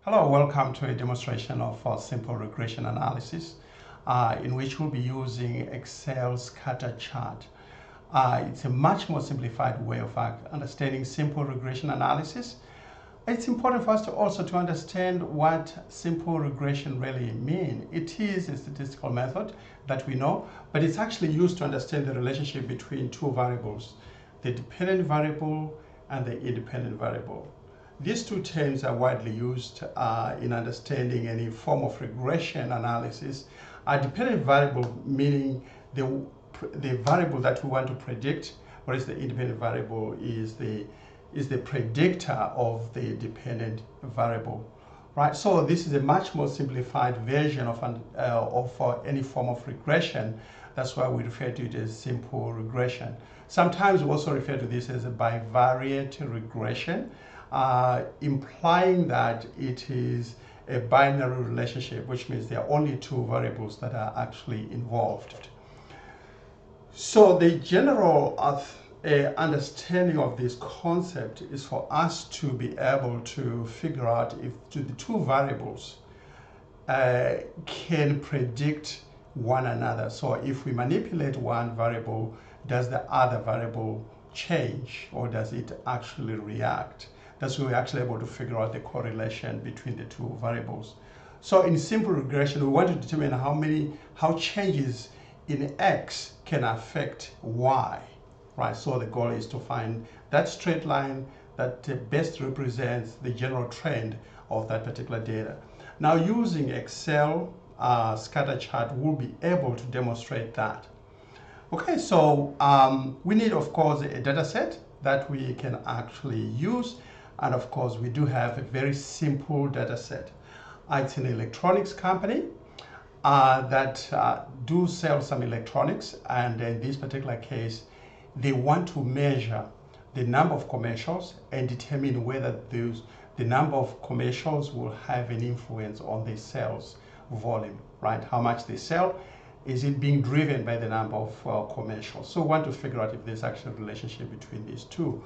Hello, welcome to a demonstration of simple regression analysis in which we'll be using Excel scatter chart. It's a much more simplified way of understanding simple regression analysis. It's important for us to also to understand what simple regression really means. It is a statistical method that we know, but it's actually used to understand the relationship between two variables, the dependent variable and the independent variable. These two terms are widely used in understanding any form of regression analysis. A dependent variable meaning the variable that we want to predict, whereas the independent variable is the predictor of the dependent variable. Right, so this is a much more simplified version of any form of regression. That's why we refer to it as simple regression. Sometimes we also refer to this as a bivariate regression, implying that it is a binary relationship, which means there are only two variables that are actually involved. So the general understanding of this concept is for us to be able to figure out if the two variables can predict one another. So if we manipulate one variable, does the other variable change or does it actually react? That's why we're actually able to figure out the correlation between the two variables. So in simple regression, we want to determine how changes in X can affect Y, right? So the goal is to find that straight line that best represents the general trend of that particular data. Now using Excel scatter chart, we'll be able to demonstrate that. Okay, so we need, of course, a data set that we can actually use. And of course, we do have a very simple data set. It's an electronics company that do sell some electronics. And in this particular case, they want to measure the number of commercials and determine whether the number of commercials will have an influence on the sales volume, right? How much they sell, is it being driven by the number of commercials? So we want to figure out if there's actually a relationship between these two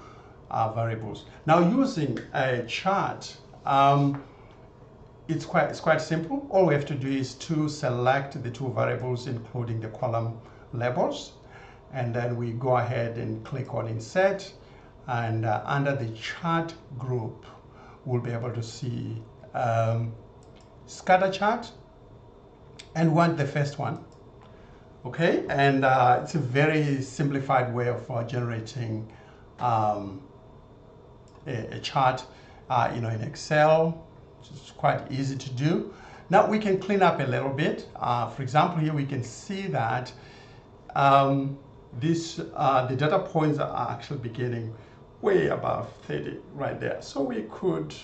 variables. Now using a chart, it's quite simple. All we have to do is to select the two variables, including the column labels, and then we go ahead and click on Insert, and under the chart group, we'll be able to see scatter chart, and want the first one. Okay, and it's a very simplified way of generating a chart, in Excel. It's quite easy to do. Now we can clean up a little bit. For example, here we can see that the data points are actually beginning way above 30 right there. So we could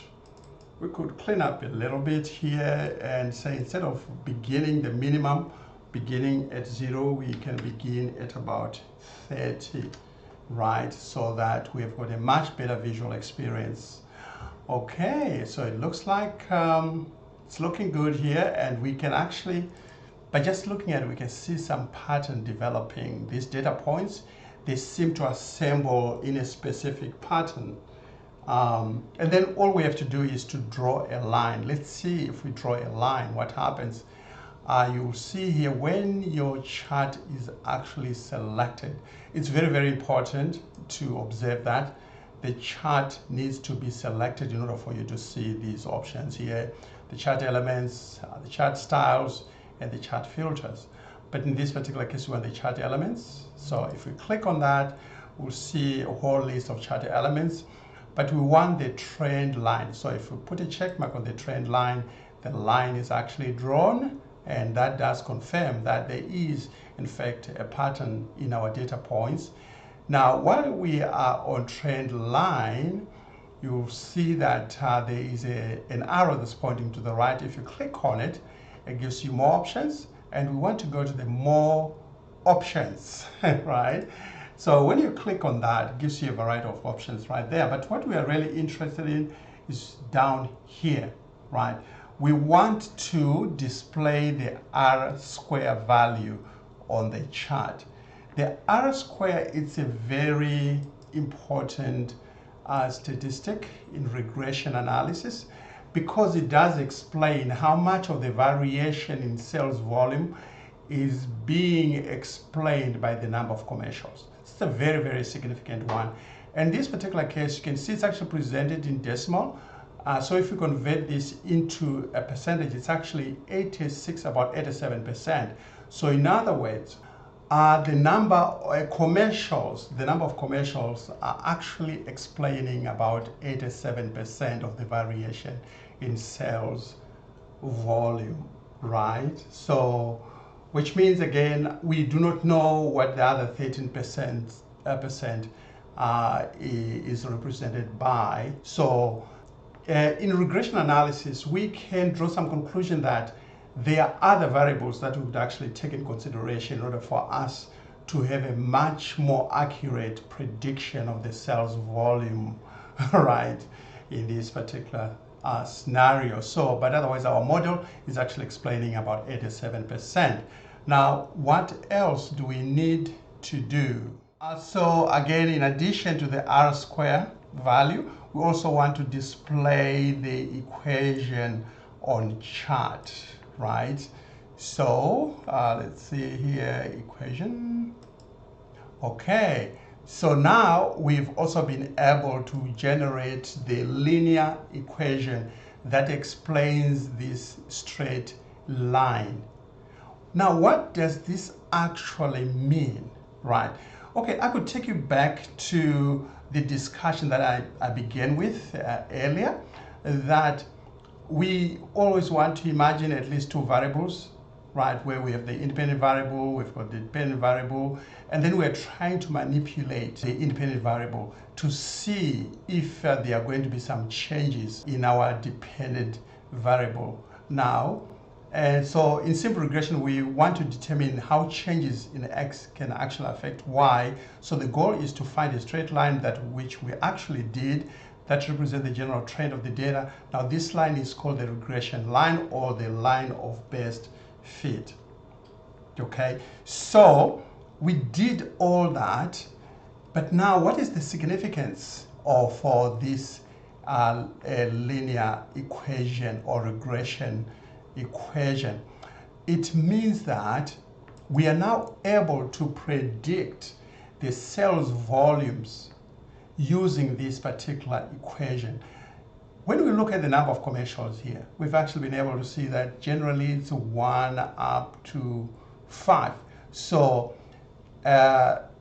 clean up a little bit here and say instead of beginning the minimum, beginning at 0, we can begin at about 30. Right, so that we've got a much better visual experience. Okay, so it looks like it's looking good here, and we can actually, by just looking at it, we can see some pattern developing. These data points, they seem to assemble in a specific pattern. And then all we have to do is to draw a line. Let's see if we draw a line, what happens. You'll see here when your chart is actually selected. It's very, very important to observe that the chart needs to be selected in order for you to see these options here, the chart elements, the chart styles, and the chart filters. But in this particular case, we want the chart elements. So if we click on that, we'll see a whole list of chart elements, but we want the trend line. So if we put a check mark on the trend line, the line is actually drawn, and that does confirm that there is, in fact, a pattern in our data points. Now, while we are on trend line, you'll see that there is an arrow that's pointing to the right. If you click on it, it gives you more options, and we want to go to the more options, right? So when you click on that, it gives you a variety of options right there. But what we are really interested in is down here, right? We want to display the R-square value on the chart. The R-square is a very important statistic in regression analysis because it does explain how much of the variation in sales volume is being explained by the number of commercials. It's a very, very significant one. And this particular case, you can see it's actually presented in decimal. So if you convert this into a percentage, it's actually 86, about 87%. So in other words, the number of commercials are actually explaining about 87% of the variation in sales volume, right? So, which means again, we do not know what the other 13% is represented by. So in regression analysis, we can draw some conclusion that there are other variables that we would actually take in consideration in order for us to have a much more accurate prediction of the sales volume, right, in this particular scenario. So, but otherwise our model is actually explaining about 87%. Now, what else do we need to do? So again, in addition to the R square value, we also want to display the equation on chart, right? So let's see here, equation. Okay, so now we've also been able to generate the linear equation that explains this straight line. Now, what does this actually mean, right? Okay, I could take you back to the discussion that I began with earlier, that we always want to imagine at least two variables, right? Where we have the independent variable, we've got the dependent variable, and then we're trying to manipulate the independent variable to see if there are going to be some changes in our dependent variable now. And so in simple regression, we want to determine how changes in X can actually affect Y. So the goal is to find a straight line that which we actually did that represents the general trend of the data. Now this line is called the regression line or the line of best fit. Okay, so we did all that, but now what is the significance of this linear equation or regression equation? It means that we are now able to predict the sales volumes using this particular equation. When we look at the number of commercials here, we've actually been able to see that generally it's 1 up to 5. So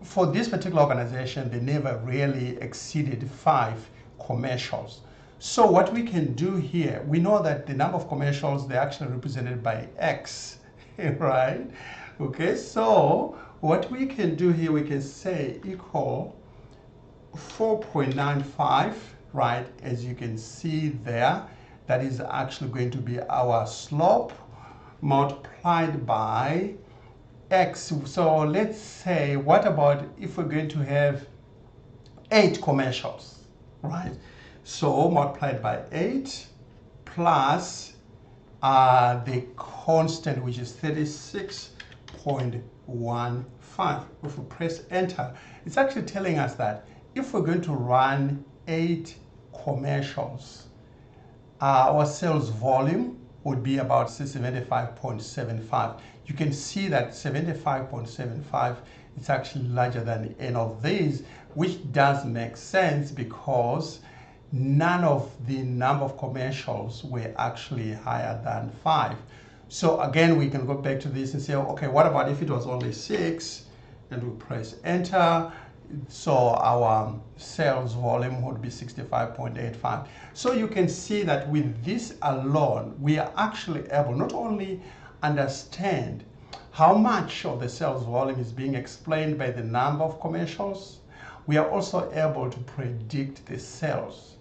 for this particular organization, they never really exceeded 5 commercials. So what we can do here, we know that the number of commercials, they're actually represented by X, right? Okay, so what we can do here, we can say equal 4.95, right? As you can see there, that is actually going to be our slope multiplied by X. So let's say, what about if we're going to have 8 commercials, right? So multiplied by 8 plus the constant, which is 36.15. If we press enter, it's actually telling us that if we're going to run 8 commercials, our sales volume would be about 75.75. You can see that 75.75 is actually larger than n of these, which does make sense because none of the number of commercials were actually higher than 5. So again, we can go back to this and say, okay, what about if it was only 6? And we press enter. So our sales volume would be 65.85. So you can see that with this alone, we are actually able not only understand how much of the sales volume is being explained by the number of commercials, we are also able to predict the sales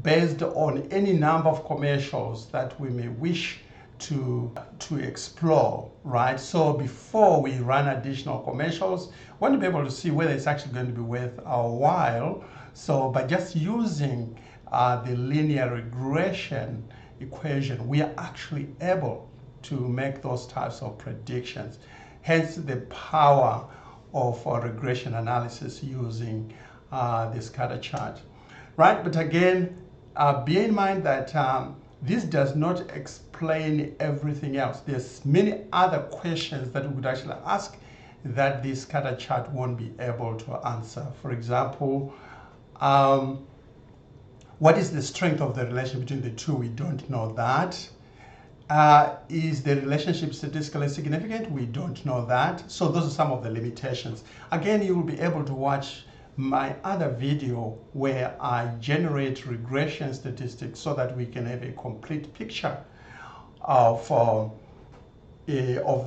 based on any number of commercials that we may wish to explore, right? So before we run additional commercials, we want to be able to see whether it's actually going to be worth our while. So by just using the linear regression equation, we are actually able to make those types of predictions. Hence the power of regression analysis using the scatter chart, right? But again, bear in mind that this does not explain everything else. There's many other questions that we could actually ask that this scatter chart won't be able to answer. For example, what is the strength of the relationship between the two? We don't know that. Is the relationship statistically significant? We don't know that. So those are some of the limitations. Again, you will be able to watch my other video where I generate regression statistics so that we can have a complete picture of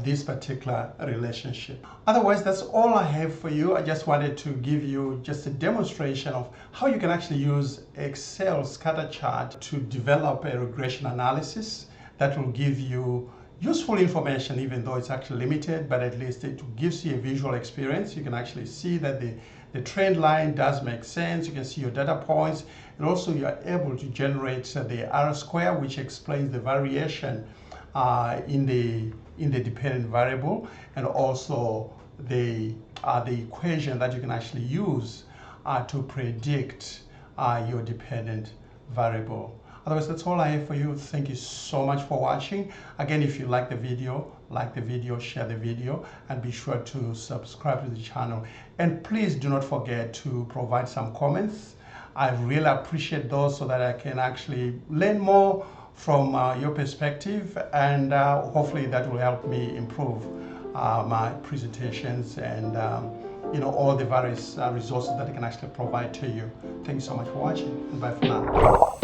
this particular relationship. Otherwise, that's all I have for you. I just wanted to give you just a demonstration of how you can actually use Excel scatter chart to develop a regression analysis that will give you useful information, even though it's actually limited, but at least it gives you a visual experience. You can actually see that the trend line does make sense. You can see your data points, and also you are able to generate the R-square, which explains the variation in the dependent variable, and also the equation that you can actually use to predict your dependent variable. Otherwise, that's all I have for you. Thank you so much for watching. Again, if you like the video, share the video, and be sure to subscribe to the channel. And please do not forget to provide some comments. I really appreciate those so that I can actually learn more from your perspective, and hopefully that will help me improve my presentations and all the various resources that I can actually provide to you. Thank you so much for watching, and bye for now.